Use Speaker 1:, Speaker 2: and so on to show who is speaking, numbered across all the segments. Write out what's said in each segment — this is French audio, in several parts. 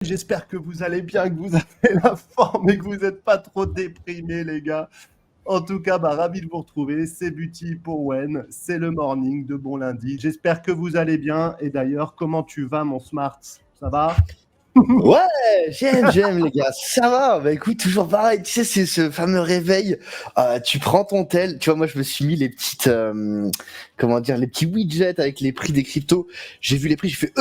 Speaker 1: J'espère que vous allez bien, que vous avez la forme et que vous n'êtes pas trop déprimés, les gars. En tout cas, ravi de vous retrouver. C'est Buty pour Wen. C'est le morning de bon lundi. J'espère que vous allez bien. Et d'ailleurs, comment tu vas, mon Smart? Ça va?
Speaker 2: Ouais, j'aime les gars, ça va. Bah écoute, toujours pareil, tu sais, c'est ce fameux réveil. Tu prends ton tel, tu vois, moi je me suis mis les petites, comment dire, les petits widgets avec les prix des cryptos. J'ai vu les prix, j'ai fait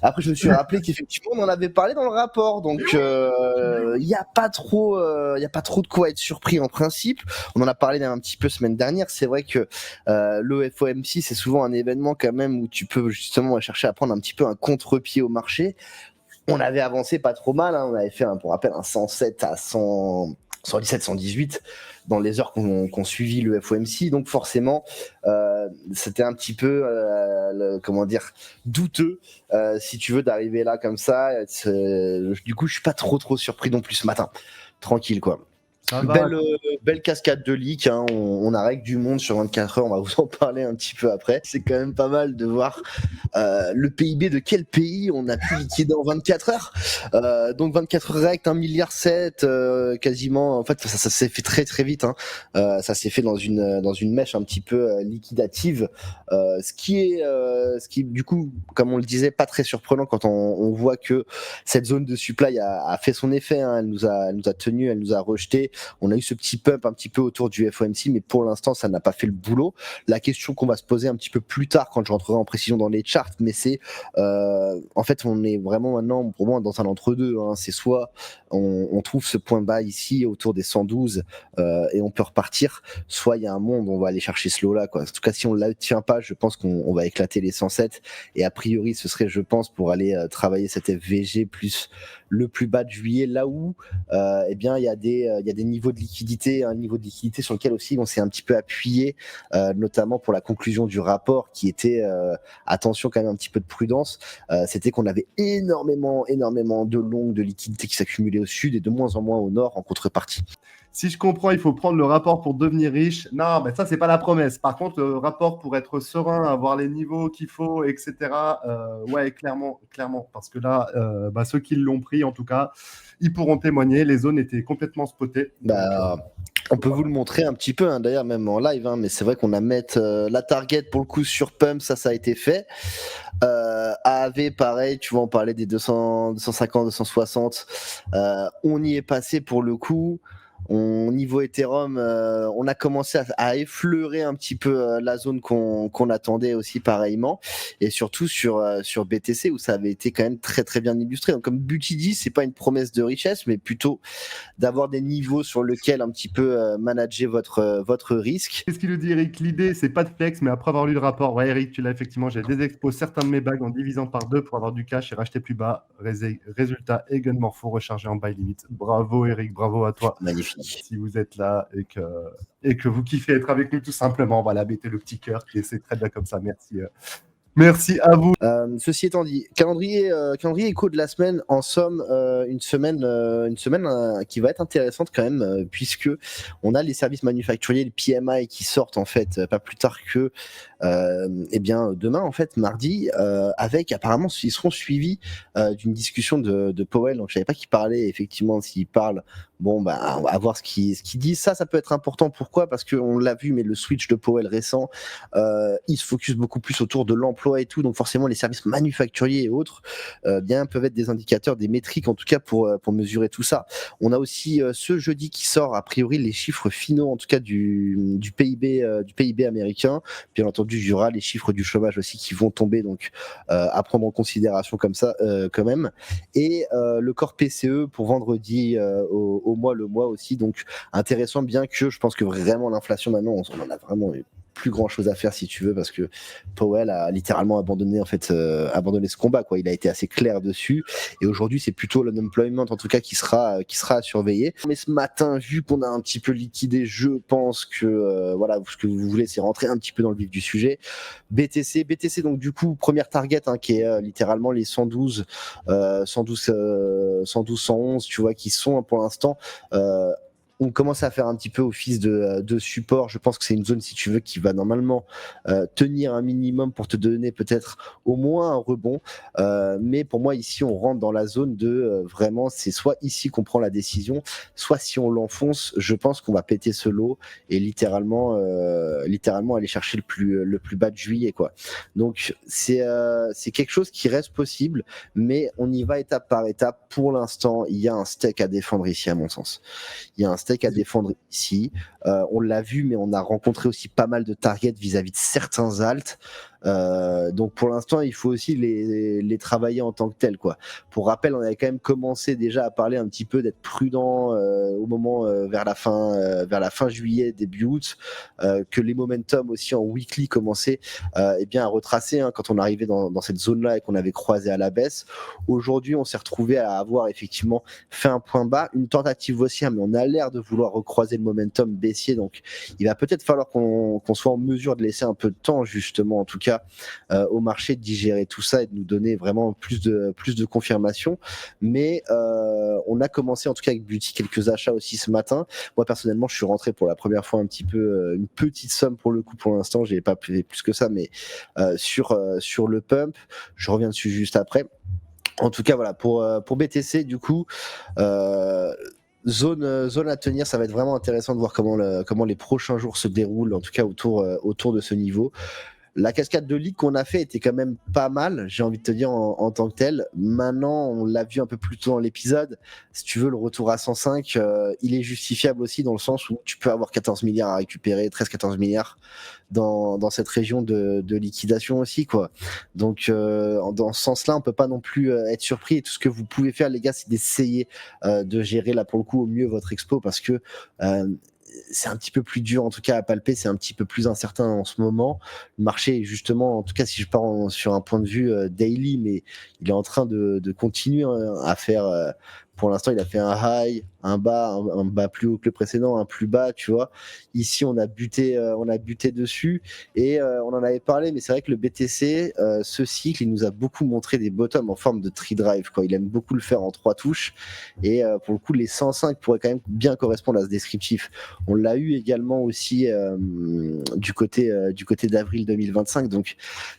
Speaker 2: Après je me suis rappelé qu'effectivement on en avait parlé dans le rapport, donc il y a pas trop, il y a pas trop de quoi être surpris en principe. On en a parlé un petit peu semaine dernière. C'est vrai que le FOMC c'est souvent un événement quand même où tu peux justement chercher à prendre un petit peu un contre-pied au marché. On avait avancé pas trop mal, hein. On avait fait, pour rappel, un 107 à 100, 117, 118 dans les heures qu'on suivit le FOMC. Donc forcément, c'était un petit peu, comment dire, douteux, si tu veux, d'arriver là comme ça. Du coup, je suis pas trop surpris non plus ce matin. Tranquille, quoi.
Speaker 1: Ça va?
Speaker 2: Belle cascade de leaks, hein. On a règle du monde sur 24 heures, on va vous en parler un petit peu après. C'est quand même pas mal de voir le PIB de quel pays on a pu liquider en 24 heures. Donc 24 heures rect, 1,7 milliard, quasiment. En fait, ça s'est fait très vite, hein. Ça s'est fait dans une mèche un petit peu liquidative, ce qui du coup, comme on le disait, pas très surprenant quand on voit que cette zone de supply a fait son effet, hein. Elle nous a tenu, elle nous a rejeté. On a eu ce petit pump un petit peu autour du FOMC, mais pour l'instant, ça n'a pas fait le boulot. La question qu'on va se poser un petit peu plus tard, quand je rentrerai en précision dans les charts, mais c'est, en fait, on est vraiment maintenant, pour moi, dans un entre-deux, hein. C'est soit on trouve ce point bas ici, autour des 112, et on peut repartir, soit il y a un monde, on va aller chercher ce lot-là, quoi. En tout cas, si on ne la tient pas, je pense qu'on va éclater les 107, et a priori, ce serait, je pense, pour aller travailler cette FVG plus le plus bas de juillet, là où eh bien il y a des niveaux de liquidité, un niveau de liquidité sur lequel aussi on s'est un petit peu appuyé, notamment pour la conclusion du rapport qui était attention quand même un petit peu de prudence, c'était qu'on avait énormément de longues de liquidités qui s'accumulaient au sud et de moins en moins au nord en contrepartie.
Speaker 1: Si je comprends, il faut prendre le rapport pour devenir riche. Non, mais ça, c'est pas la promesse. Par contre, le rapport pour être serein, avoir les niveaux qu'il faut, etc. Ouais, clairement. Parce que là, ceux qui l'ont pris, en tout cas, ils pourront témoigner. Les zones étaient complètement spotées.
Speaker 2: On peut vous le montrer un petit peu, hein, d'ailleurs, même en live, hein, mais c'est vrai qu'on a mettre la target pour le coup sur Pump, ça a été fait. AAV, pareil, tu vois, on parlait des 200, 250, 260. On y est passé pour le coup. Niveau Ethereum, on a commencé à effleurer un petit peu la zone qu'on attendait aussi pareillement, et surtout sur BTC où ça avait été quand même très bien illustré. Donc, comme Buty dit, c'est pas une promesse de richesse, mais plutôt d'avoir des niveaux sur lesquels un petit peu manager votre risque.
Speaker 1: Qu'est-ce qu'il nous dit, Eric? L'idée, c'est pas de flex, mais après avoir lu le rapport, ouais, Eric, tu l'as effectivement, j'ai désexposé certains de mes bags en divisant par 2 pour avoir du cash et racheter plus bas. Résultat, Egenmorpho rechargé en buy limit. Bravo, Eric, bravo à toi.
Speaker 2: Magnifique.
Speaker 1: Si vous êtes là et que vous kiffez être avec nous, tout simplement, voilà, mettez le petit cœur, et c'est très bien comme ça. Merci. Merci à vous.
Speaker 2: Ceci étant dit, calendrier écho de la semaine, en somme, une semaine qui va être intéressante quand même, puisque on a les services manufacturiers, le PMI, qui sortent en fait pas plus tard que demain, en fait, mardi, avec apparemment ils seront suivis d'une discussion de Powell. Donc je savais pas qu'il parlait, effectivement. S'il parle, bon, on va voir ce qu'il dit. Ça peut être important. Pourquoi? Parce qu'on l'a vu, mais le switch de Powell récent, il se focus beaucoup plus autour de l'emploi et tout, donc forcément les services manufacturiers et autres peuvent être des indicateurs, des métriques en tout cas pour mesurer tout ça. On a aussi ce jeudi qui sort a priori les chiffres finaux en tout cas du PIB américain. Bien entendu, il y aura les chiffres du chômage aussi qui vont tomber, donc à prendre en considération comme ça quand même. Et le corps PCE pour vendredi au mois, le mois aussi, donc intéressant, bien que je pense que vraiment l'inflation maintenant on en a vraiment plus grand chose à faire si tu veux, parce que Powell a littéralement abandonné ce combat, quoi. Il a été assez clair dessus, et aujourd'hui c'est plutôt l'unemployment en tout cas qui sera à surveiller. Mais ce matin, vu qu'on a un petit peu liquidé, je pense que voilà, ce que vous voulez c'est rentrer un petit peu dans le vif du sujet. BTC donc du coup première target, hein, qui est littéralement les 112 111, tu vois, qui sont pour l'instant on commence à faire un petit peu office de support. Je pense que c'est une zone, si tu veux, qui va normalement tenir un minimum pour te donner peut-être au moins un rebond. Mais pour moi, ici, on rentre dans la zone de vraiment, c'est soit ici qu'on prend la décision, soit si on l'enfonce, je pense qu'on va péter ce lot et littéralement aller chercher le plus bas de juillet, quoi. Donc, c'est quelque chose qui reste possible, mais on y va étape par étape. Pour l'instant, il y a un steak à défendre ici, à mon sens. Il y a un steak à défendre ici. On l'a vu, mais on a rencontré aussi pas mal de targets vis-à-vis de certains alts. Donc pour l'instant, il faut aussi les travailler en tant que tels, quoi. Pour rappel, on avait quand même commencé déjà à parler un petit peu d'être prudent au moment vers la fin juillet, début août, que les momentum aussi en weekly commençaient eh bien à retracer quand on arrivait dans cette zone-là et qu'on avait croisé à la baisse. Aujourd'hui, on s'est retrouvé à avoir effectivement fait un point bas, une tentative haussière, mais on a l'air de vouloir recroiser le momentum baissier. Donc il va peut-être falloir qu'on soit en mesure de laisser un peu de temps, justement, en tout cas au marché, de digérer tout ça et de nous donner vraiment plus de confirmation. Mais on a commencé en tout cas avec Beauty quelques achats aussi ce matin. Moi personnellement, je suis rentré pour la première fois un petit peu une petite somme pour le coup. Pour l'instant, j'ai pas plus que ça, mais sur le pump, je reviens dessus juste après. En tout cas, voilà, pour BTC, du coup, zone à tenir, ça va être vraiment intéressant de voir comment les prochains jours se déroulent, en tout cas autour de ce niveau. La cascade de league qu'on a fait était quand même pas mal, j'ai envie de te dire, en tant que tel. Maintenant, on l'a vu un peu plus tôt dans l'épisode, si tu veux, le retour à 105, il est justifiable aussi dans le sens où tu peux avoir 14 milliards à récupérer, 13-14 milliards dans cette région de liquidation aussi, quoi. Donc, dans ce sens-là, on peut pas non plus être surpris. Et tout ce que vous pouvez faire, les gars, c'est d'essayer de gérer, là, pour le coup, au mieux votre expo, parce que c'est un petit peu plus dur en tout cas à palper, c'est un petit peu plus incertain en ce moment. Le marché est justement, en tout cas si je pars sur un point de vue daily, mais il est en train de continuer à faire, pour l'instant il a fait un high, un bas plus haut que le précédent, un plus bas, tu vois. Ici on a buté dessus et on en avait parlé, mais c'est vrai que le BTC, ce cycle, il nous a beaucoup montré des bottoms en forme de tree drive, quoi. Il aime beaucoup le faire en 3 touches et pour le coup les 105 pourraient quand même bien correspondre à ce descriptif. On l'a eu également aussi du côté d'avril 2025. Donc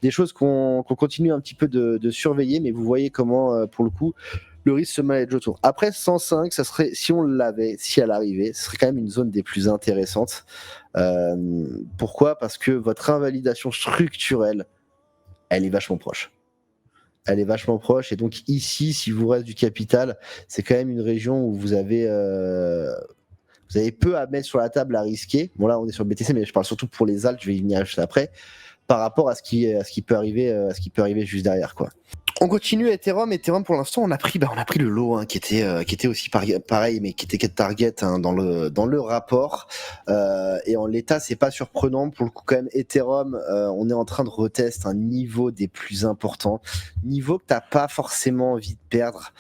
Speaker 2: des choses qu'on continue un petit peu de surveiller, mais vous voyez comment, pour le coup, le risque se manage autour. Après 105, ça serait, si on l'avait, si elle arrivait, ce serait quand même une zone des plus intéressantes. Pourquoi ? Parce que votre invalidation structurelle, elle est vachement proche. Elle est vachement proche. Et donc ici, si vous reste du capital, c'est quand même une région où vous avez peu à mettre sur la table à risquer. Bon, là, on est sur le BTC, mais je parle surtout pour les alts, je vais y venir juste après, par rapport à ce qui peut arriver juste derrière, quoi. On continue à Ethereum. Ethereum, pour l'instant, on a pris le lot qui était aussi pareil, mais qui était get target dans le rapport. Et en l'état, c'est pas surprenant. Pour le coup, quand même, Ethereum, on est en train de retester un niveau des plus importants, niveau que t'as pas forcément envie de perdre,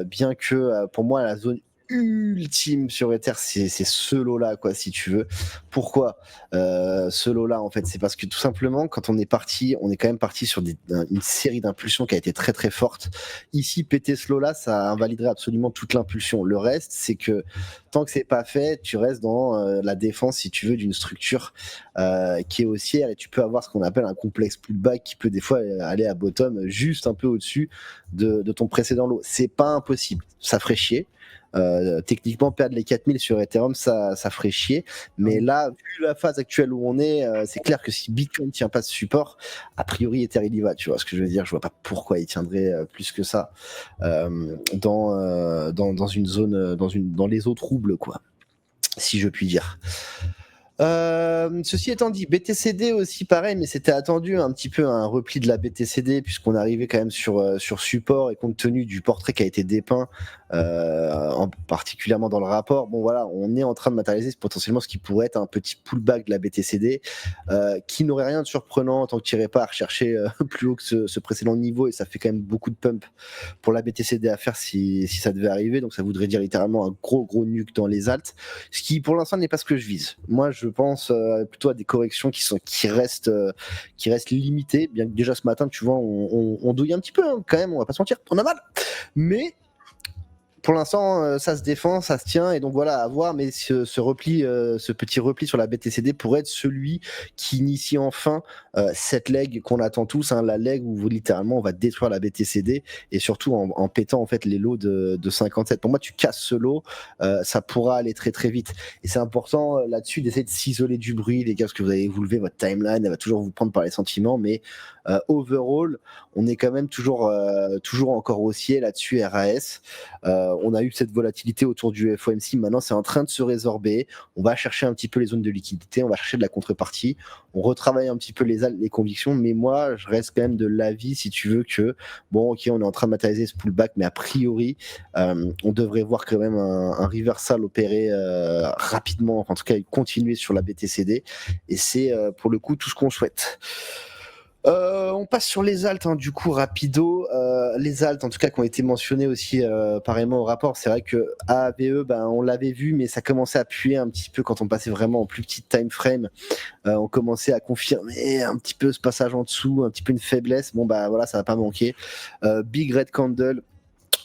Speaker 2: bien que pour moi, la zone ultime sur Ether, c'est ce lot-là, quoi, si tu veux. Pourquoi ce lot-là, en fait? C'est parce que tout simplement, quand on est quand même parti sur une série d'impulsions qui a été très très forte. Ici, péter ce lot-là, ça invaliderait absolument toute l'impulsion. Le reste, c'est que tant que c'est pas fait, tu restes dans la défense, si tu veux, d'une structure qui est haussière, et tu peux avoir ce qu'on appelle un complexe pullback qui peut des fois aller à bottom juste un peu au-dessus de ton précédent lot. C'est pas impossible, ça ferait chier. Techniquement, perdre les 4000 sur Ethereum, ça ferait chier. Mais là, vu la phase actuelle où on est, c'est clair que si Bitcoin ne tient pas ce support, a priori, Ether il y va. Tu vois ce que je veux dire? Je vois pas pourquoi il tiendrait plus que ça dans une zone, dans les eaux troubles, quoi, si je puis dire. Ceci étant dit, BTCD aussi pareil, mais c'était attendu un petit peu un repli de la BTCD puisqu'on arrivait quand même sur support et compte tenu du portrait qui a été dépeint, particulièrement dans le rapport. Bon voilà, on est en train de matérialiser potentiellement ce qui pourrait être un petit pullback de la BTCD qui n'aurait rien de surprenant tant que tu n'irais pas à rechercher plus haut que ce précédent niveau, et ça fait quand même beaucoup de pump pour la BTCD à faire si ça devait arriver. Donc ça voudrait dire littéralement un gros nuke dans les alts, ce qui pour l'instant n'est pas ce que je vise. Moi je pense plutôt à des corrections qui restent limitées, bien que déjà ce matin tu vois on douille un petit peu quand même, on va pas se mentir, on a mal, mais pour l'instant, ça se défend, ça se tient, et donc voilà, à voir. Mais ce petit repli sur la BTCD pourrait être celui qui initie enfin cette leg qu'on attend tous, hein, la leg où littéralement on va détruire la BTCD, et surtout en pétant en fait les lots de 57. Pour moi, tu casses ce lot, ça pourra aller très très vite. Et c'est important là-dessus d'essayer de s'isoler du bruit, les gars, parce que vous levez votre timeline, elle va toujours vous prendre par les sentiments, mais overall, on est quand même toujours encore haussier là-dessus, RAS. On a eu cette volatilité autour du FOMC, maintenant c'est en train de se résorber. On va chercher un petit peu les zones de liquidité, on va chercher de la contrepartie, on retravaille un petit peu les convictions, mais moi je reste quand même de l'avis, si tu veux, que bon, ok, on est en train de matérialiser ce pullback, mais a priori on devrait voir quand même un reversal opérer rapidement, en tout cas continuer sur la BTCD, et c'est pour le coup tout ce qu'on souhaite. On passe sur les alts, hein, du coup, rapido. Les alts, en tout cas, qui ont été mentionnés aussi pareillement au rapport. C'est vrai que AAVE, on l'avait vu, mais ça commençait à puer un petit peu quand on passait vraiment en plus petit time frame. On commençait à confirmer un petit peu ce passage en dessous, un petit peu une faiblesse. Bon, voilà, ça va pas manquer. Big Red Candle.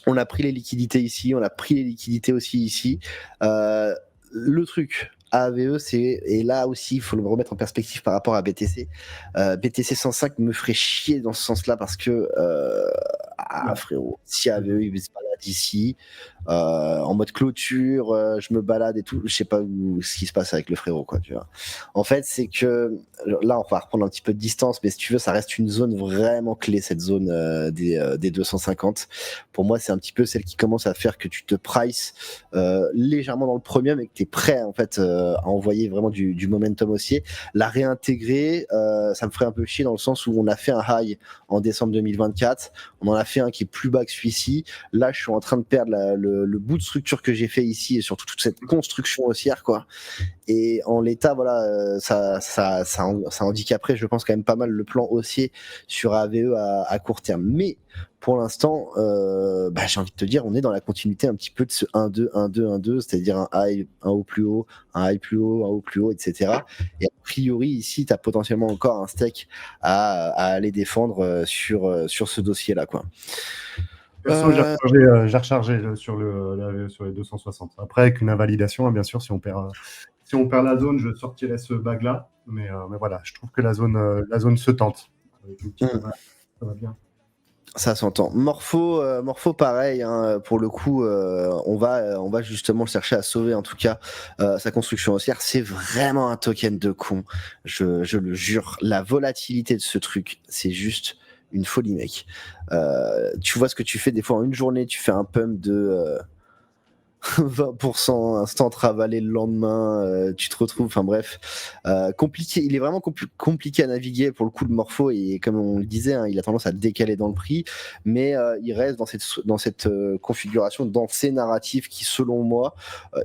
Speaker 2: On a pris les liquidités ici, on a pris les liquidités aussi ici. Le truc, AAVE, et là aussi, il faut le remettre en perspective par rapport à BTC. BTC 105 me ferait chier dans ce sens-là parce que, frérot, si AAVE il se balade ici, en mode clôture, je me balade et tout, je sais pas ce qui se passe avec le frérot, quoi, tu vois. En fait, c'est que là, on va reprendre un petit peu de distance, mais si tu veux, ça reste une zone vraiment clé, cette zone des 250. Pour moi, c'est un petit peu celle qui commence à faire que tu te prices légèrement dans le premium et que tu es prêt en fait à envoyer vraiment du momentum haussier. La réintégrer, ça me ferait un peu chier dans le sens où on a fait un high en décembre 2024, on en a fait un qui est plus bas que celui-ci. Là, je suis en train de perdre le bout de structure que j'ai fait ici et surtout toute cette construction haussière, quoi. Et en l'état, voilà, ça handicaperait, je pense, quand même pas mal le plan haussier sur AVE à court terme. Mais pour l'instant, j'ai envie de te dire, on est dans la continuité un petit peu de ce 1-2, 1-2, 1-2, c'est-à-dire un high, un haut plus haut, un high plus haut, un haut plus haut, etc. Et a priori, ici, tu as potentiellement encore un steak à aller défendre sur ce dossier-là, quoi.
Speaker 1: Perso, j'ai rechargé sur les 260. Après, avec une invalidation, hein, bien sûr, si on perd la zone, je sortirai ce bag-là. Mais voilà, je trouve que la zone se tente. Avec une petite ça va bien.
Speaker 2: Ça s'entend. Morpho pareil, hein, pour le coup, on va justement chercher à sauver en tout cas sa construction haussière. C'est vraiment un token de con, je le jure. La volatilité de ce truc, c'est juste une folie, mec. Tu vois ce que tu fais des fois en une journée, tu fais un pump de 20% instant ravalé le lendemain, tu te retrouves, enfin bref, compliqué. Il est vraiment compliqué à naviguer pour le coup de Morpho, et comme on le disait, hein, il a tendance à décaler dans le prix, mais il reste dans cette configuration, dans ces narratifs qui, selon moi,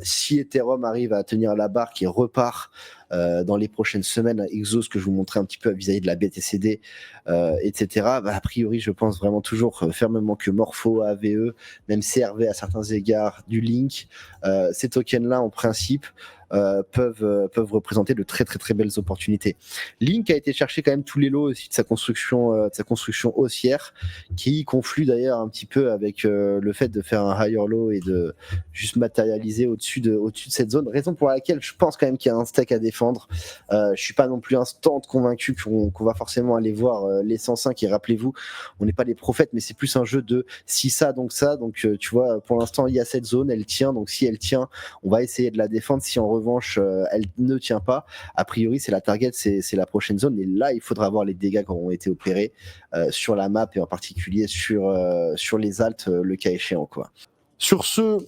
Speaker 2: si Ethereum arrive à tenir la barre, qui repart dans les prochaines semaines, Exos que je vous montrais un petit peu vis-à-vis de la BTCD, etc. A priori, je pense vraiment toujours fermement que Morpho, AVE, même CRV à certains égards, du Link, ces tokens-là, en principe, peuvent représenter de très très très belles opportunités. Link a été chercher quand même tous les lots aussi de sa construction haussière, qui conflue d'ailleurs un petit peu avec le fait de faire un higher low et de juste matérialiser au-dessus de cette zone, raison pour laquelle je pense quand même qu'il y a un stack à défendre. Je suis pas non plus instant convaincu qu'on va forcément aller voir les 105, et rappelez-vous, on n'est pas des prophètes, mais c'est plus un jeu de si ça donc ça, donc tu vois, pour l'instant il y a cette zone, elle tient, donc si elle tient, on va essayer de la défendre. Si en revanche elle ne tient pas, a priori c'est la target, c'est la prochaine zone, et là il faudra voir les dégâts qui auront été opérés sur la map, et en particulier sur les alts, le cas échéant, quoi. Sur ce,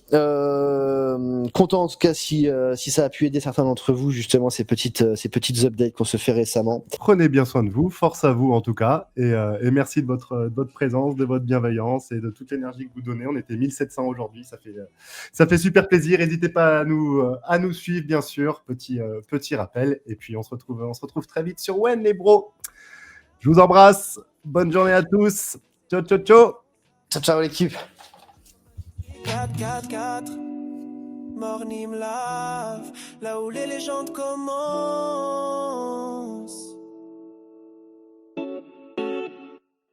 Speaker 2: content en tout cas si ça a pu aider certains d'entre vous, justement, ces petites updates qu'on se fait récemment.
Speaker 1: Prenez bien soin de vous, force à vous en tout cas, et merci de votre présence, de votre bienveillance et de toute l'énergie que vous donnez. On était 1700 aujourd'hui, ça fait super plaisir. N'hésitez pas à nous suivre, bien sûr, petit rappel, et puis on se retrouve très vite sur Wen, les bros. Je vous embrasse, bonne journée à tous, ciao ciao ciao.
Speaker 2: Ciao l'équipe.
Speaker 3: 4-4-4, Morning Love, là où les légendes commencent.